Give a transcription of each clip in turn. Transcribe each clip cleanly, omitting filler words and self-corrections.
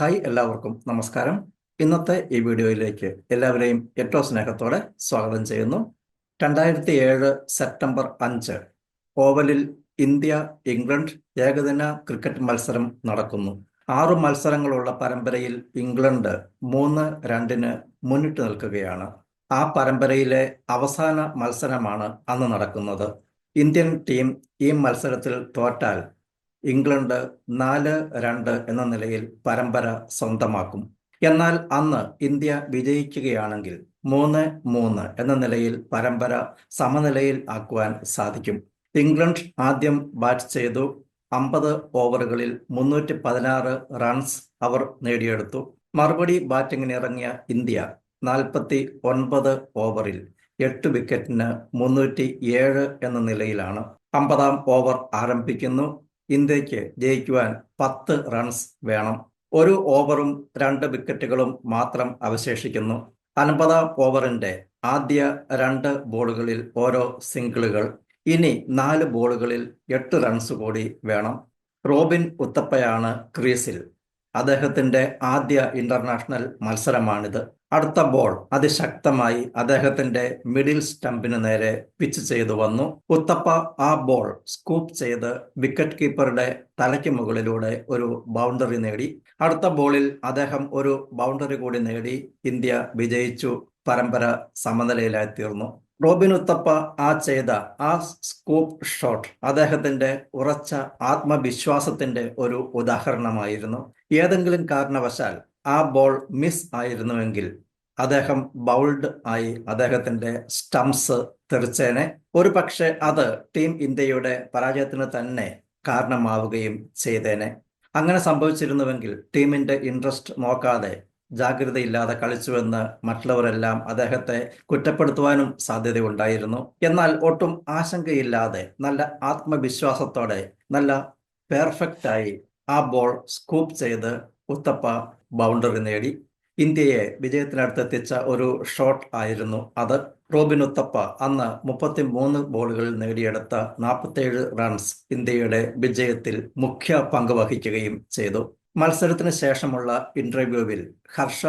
Hi എല്ലാവർക്കും നമസ്കാരം. ഇന്നത്തെ ഈ വീഡിയോയിലേക്ക് എല്ലാവരെയും ഏറ്റവും സ്നേഹത്തോടെ സ്വാഗതം ചെയ്യുന്നു. 2007 സെപ്റ്റംബർ 5 ഓവലിൽ ഇന്ത്യ ഇംഗ്ലണ്ട് ഏകദിന ക്രിക്കറ്റ് മത്സരം നടക്കുന്നു. 6 മത്സരങ്ങളുള്ള പരമ്പരയിൽ ഇംഗ്ലണ്ട് 3-2 മുന്നിട്ട് നിൽക്കുകയാണ്. ആ പരമ്പരയിലെ അവസാന മത്സരമാണ് അന്ന് നടക്കുന്നത്. ഇന്ത്യൻ ടീം ഈ മത്സരത്തിൽ തോറ്റാൽ ഇംഗ്ലണ്ട് 4-2 എന്ന നിലയിൽ പരമ്പര സ്വന്തമാക്കും. എന്നാൽ അന്ന് ഇന്ത്യ വിജയിക്കുകയാണെങ്കിൽ 3-3 എന്ന നിലയിൽ പരമ്പര സമനിലയിൽ ആക്കുവാൻ സാധിക്കും. ഇംഗ്ലണ്ട് ആദ്യം ബാറ്റ് ചെയ്തു. 50 ഓവറുകളിൽ 316 റൺസ് അവർ നേടിയെടുത്തു. മറുപടി ബാറ്റിങ്ങിന് ഇറങ്ങിയ ഇന്ത്യ 49 ഓവറിൽ 8 വിക്കറ്റിന് 307 എന്ന നിലയിലാണ്. 50-ാം ഓവർ ആരംഭിക്കുന്നു. ഇന്ത്യക്ക് ജയിക്കുവാൻ 10 റൺസ് വേണം. ഒരു ഓവറും 2 വിക്കറ്റുകളും മാത്രം അവശേഷിക്കുന്നു. 50-ാം ഓവറിന്റെ ആദ്യ 2 ബോളുകളിൽ ഓരോ സിംഗിളുകൾ. ഇനി 4 ബോളുകളിൽ 8 റൺസ് കൂടി വേണം. റോബിൻ ഉത്തപ്പയാണ് ക്രീസിൽ. അദ്ദേഹത്തിന്റെ ആദ്യ ഇന്റർനാഷണൽ മത്സരമാണിത്. അടുത്ത ബോൾ അതിശക്തമായി അദ്ദേഹത്തിന്റെ മിഡിൽ സ്റ്റംപിന് നേരെ പിച്ച് ചെയ്തു വന്നു. ഉത്തപ്പ ആ ബോൾ സ്കൂപ്പ് ചെയ്ത് വിക്കറ്റ് കീപ്പറുടെ തലയ്ക്ക് മുകളിലൂടെ ഒരു ബൗണ്ടറി നേടി. അടുത്ത ബോളിൽ അദ്ദേഹം ഒരു ബൗണ്ടറി കൂടി നേടി. ഇന്ത്യ വിജയിച്ചു. പരമ്പര സമനിലയിലായി തീർന്നു. റോബിൻ ഉത്തപ്പ ചെയ്ത ആ സ്കൂപ്പ് ഷോട്ട് അദ്ദേഹത്തിന്റെ ഉറച്ച ആത്മവിശ്വാസത്തിന്റെ ഒരു ഉദാഹരണമായിരുന്നു. ഏതെങ്കിലും കാരണവശാൽ ആ ബോൾ മിസ് ആയിരുന്നുവെങ്കിൽ അദ്ദേഹം ബൗൾഡ് ആയി അദ്ദേഹത്തിന്റെ സ്റ്റംപ്സ് തെറിച്ചേനെ. ഒരു പക്ഷെ അത് ടീം ഇന്ത്യയുടെ പരാജയത്തിന് തന്നെ കാരണമാവുകയും ചെയ്തേനെ. അങ്ങനെ സംഭവിച്ചിരുന്നുവെങ്കിൽ ടീമിന്റെ ഇൻട്രസ്റ്റ് നോക്കാതെ ജാഗ്രതയില്ലാതെ കളിച്ചുവെന്ന് മറ്റുള്ളവരെല്ലാം അദ്ദേഹത്തെ കുറ്റപ്പെടുത്തുവാനും സാധ്യതയുണ്ടായിരുന്നു. എന്നാൽ ഒട്ടും ആശങ്കയില്ലാതെ നല്ല ആത്മവിശ്വാസത്തോടെ നല്ല പെർഫെക്റ്റായി ആ ബോൾ സ്കൂപ്പ് ചെയ്ത് ഉത്തപ്പ ബൗണ്ടറി നേടി. ഇന്ത്യയെ വിജയത്തിനടുത്തെത്തിച്ച ഒരു ഷോട്ട് ആയിരുന്നു അത്. റോബിൻ ഉത്തപ്പ അന്ന് 33 ബോളുകളിൽ നേടിയെടുത്ത 47 റൺസ് ഇന്ത്യയുടെ വിജയത്തിൽ മുഖ്യ പങ്ക് വഹിക്കുകയും ചെയ്തു. മത്സരത്തിന് ശേഷമുള്ള ഇന്റർവ്യൂവിൽ ഹർഷ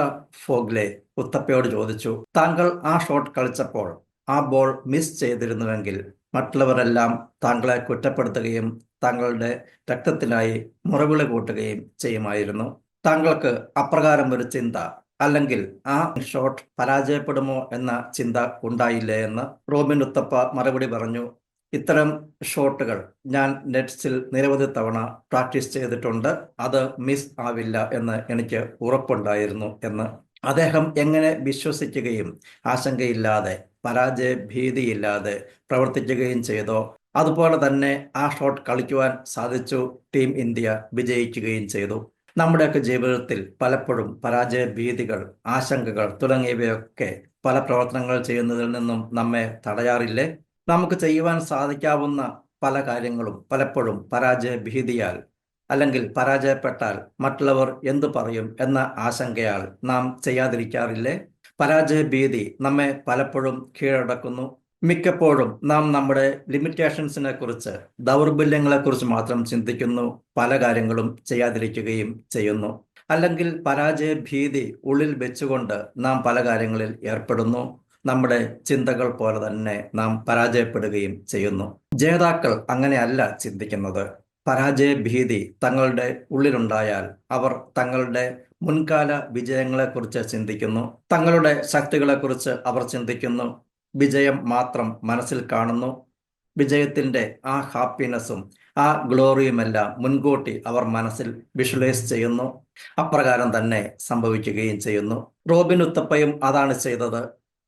ഫോഗ്ലെ ഉത്തപ്പയോട് ചോദിച്ചു, താങ്കൾ ആ ഷോട്ട് കളിച്ചപ്പോൾ ആ ബോൾ മിസ് ചെയ്തിരുന്നുവെങ്കിൽ മറ്റുള്ളവരെല്ലാം താങ്കളെ കുറ്റപ്പെടുത്തുകയും താങ്കളുടെ രക്തത്തിനായി മുറവിളി കൂട്ടുകയും ചെയ്യുമായിരുന്നു. താങ്കൾക്ക് അപ്രകാരം ഒരു ചിന്ത അല്ലെങ്കിൽ ആ ഷോട്ട് പരാജയപ്പെടുമോ എന്ന ചിന്ത ഉണ്ടായില്ലേ എന്ന് റോബിൻ ഉത്തപ്പ മറുപടി പറഞ്ഞു. ഇത്തരം ഷോട്ടുകൾ ഞാൻ നെറ്റ്സിൽ നിരവധി തവണ പ്രാക്ടീസ് ചെയ്തിട്ടുണ്ട്. അത് മിസ് ആവില്ല എന്ന് എനിക്ക് ഉറപ്പുണ്ടായിരുന്നു എന്ന് അദ്ദേഹം എങ്ങനെ വിശ്വസിക്കുകയും ആശങ്കയില്ലാതെ പരാജയ ഭീതിയില്ലാതെ പ്രവർത്തിക്കുകയും ചെയ്തോ അതുപോലെ തന്നെ ആ ഷോട്ട് കളിക്കുവാൻ സാധിച്ചു. ടീം ഇന്ത്യ വിജയിക്കുകയും ചെയ്തു. നമ്മുടെയൊക്കെ ജീവിതത്തിൽ പലപ്പോഴും പരാജയ ഭീതികൾ, ആശങ്കകൾ തുടങ്ങിയവയൊക്കെ പല പ്രവർത്തനങ്ങൾ ചെയ്യുന്നതിൽ നിന്നും നമ്മെ തടയാറില്ലേ? നമുക്ക് ചെയ്യുവാൻ സാധിക്കാവുന്ന പല കാര്യങ്ങളും പലപ്പോഴും പരാജയ ഭീതിയാൽ അല്ലെങ്കിൽ പരാജയപ്പെട്ടാൽ മറ്റുള്ളവർ എന്തു പറയും എന്ന ആശങ്കയാൽ നാം ചെയ്യാതിരിക്കാറില്ലേ? പരാജയ ഭീതി നമ്മെ പലപ്പോഴും കീഴടക്കുന്നു. മിക്കപ്പോഴും നാം നമ്മുടെ ലിമിറ്റേഷൻസിനെ കുറിച്ച്, ദൗർബല്യങ്ങളെ കുറിച്ച് മാത്രം ചിന്തിക്കുന്നു. പല കാര്യങ്ങളും ചെയ്യാതിരിക്കുകയും ചെയ്യുന്നു. അല്ലെങ്കിൽ പരാജയ ഭീതി ഉള്ളിൽ വെച്ചുകൊണ്ട് നാം പല കാര്യങ്ങളിൽ ഏർപ്പെടുന്നു. നമ്മുടെ ചിന്തകൾ പോലെ തന്നെ നാം പരാജയപ്പെടുകയും ചെയ്യുന്നു. ജേതാക്കൾ അങ്ങനെയല്ല ചിന്തിക്കുന്നത്. പരാജയ ഭീതി തങ്ങളുടെ ഉള്ളിലുണ്ടായാൽ അവർ തങ്ങളുടെ മുൻകാല വിജയങ്ങളെക്കുറിച്ച് ചിന്തിക്കുന്നു. തങ്ങളുടെ ശക്തികളെക്കുറിച്ച് അവർ ചിന്തിക്കുന്നു. വിജയം മാത്രം മനസ്സിൽ കാണുന്നു. വിജയത്തിന്റെ ആ ഹാപ്പിനെസ്സും ആ ഗ്ലോറിയുമെല്ലാം മുൻകൂട്ടി അവർ മനസ്സിൽ വിഷ്വലൈസ് ചെയ്യുന്നു. അപ്രകാരം തന്നെ സംഭവിക്കുകയും ചെയ്യുന്നു. റോബിൻ ഉത്തപ്പയും അതാണ് ചെയ്തത്.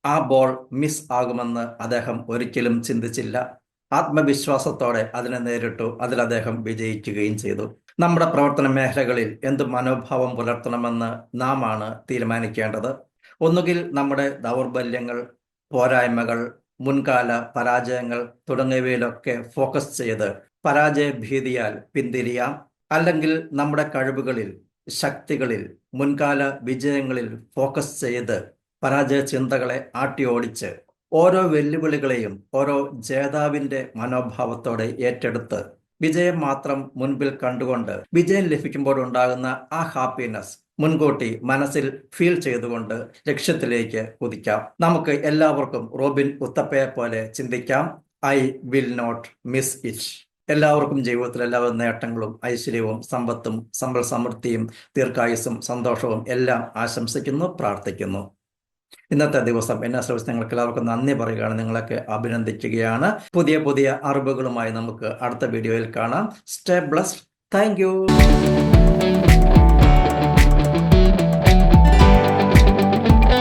ആ ബോൾ മിസ് ആകുമെന്ന് അദ്ദേഹം ഒരിക്കലും ചിന്തിച്ചില്ല. ആത്മവിശ്വാസത്തോടെ അതിനെ നേരിട്ടു. അതിൽ അദ്ദേഹം വിജയിക്കുകയും ചെയ്തു. നമ്മുടെ പ്രവർത്തന മേഖലകളിൽ എന്ത് മനോഭാവം പുലർത്തണമെന്ന് നാം ആണ് തീരുമാനിക്കേണ്ടത്. ഒന്നുകിൽ നമ്മുടെ ദൗർബല്യങ്ങൾ, പോരായ്മകൾ, മുൻകാല പരാജയങ്ങൾ തുടങ്ങിയവയിലൊക്കെ ഫോക്കസ് ചെയ്ത് പരാജയ ഭീതിയാൽ പിന്തിരിയാം. അല്ലെങ്കിൽ നമ്മുടെ കഴിവുകളിൽ, ശക്തികളിൽ, മുൻകാല വിജയങ്ങളിൽ ഫോക്കസ് ചെയ്ത് പരാജയ ചിന്തകളെ ആട്ടിയോടിച്ച് ഓരോ വെല്ലുവിളികളെയും ഓരോ ജേതാവിന്റെ മനോഭാവത്തോടെ ഏറ്റെടുത്ത് വിജയം മാത്രം മുൻപിൽ കണ്ടുകൊണ്ട് വിജയം ലഭിക്കുമ്പോൾ ഉണ്ടാകുന്ന ആ ഹാപ്പിനെസ് മുൻകൂട്ടി മനസ്സിൽ ഫീൽ ചെയ്തുകൊണ്ട് ലക്ഷ്യത്തിലേക്ക് കുതിക്കാം. നമുക്ക് എല്ലാവർക്കും റോബിൻ ഉത്തപ്പയെ പോലെ ചിന്തിക്കാം. I will not miss it. എല്ലാവർക്കും ജീവിതത്തിൽ എല്ലാവിധ നേട്ടങ്ങളും ഐശ്വര്യവും സമ്പത്തും സമ്പൽ സമൃദ്ധിയും ദീർഘായുസ്സും സന്തോഷവും എല്ലാം ആശംസിക്കുന്നു, പ്രാർത്ഥിക്കുന്നു. ഇന്നത്തെ ദിവസം എന്നെ ശ്രമിച്ച് നിങ്ങൾക്ക് എല്ലാവർക്കും നന്ദി പറയുകയാണ്, നിങ്ങളൊക്കെ അഭിനന്ദിക്കുകയാണ്. പുതിയ പുതിയ അറിവുകളുമായി നമുക്ക് അടുത്ത വീഡിയോയിൽ കാണാം. Stay blessed. Thank you.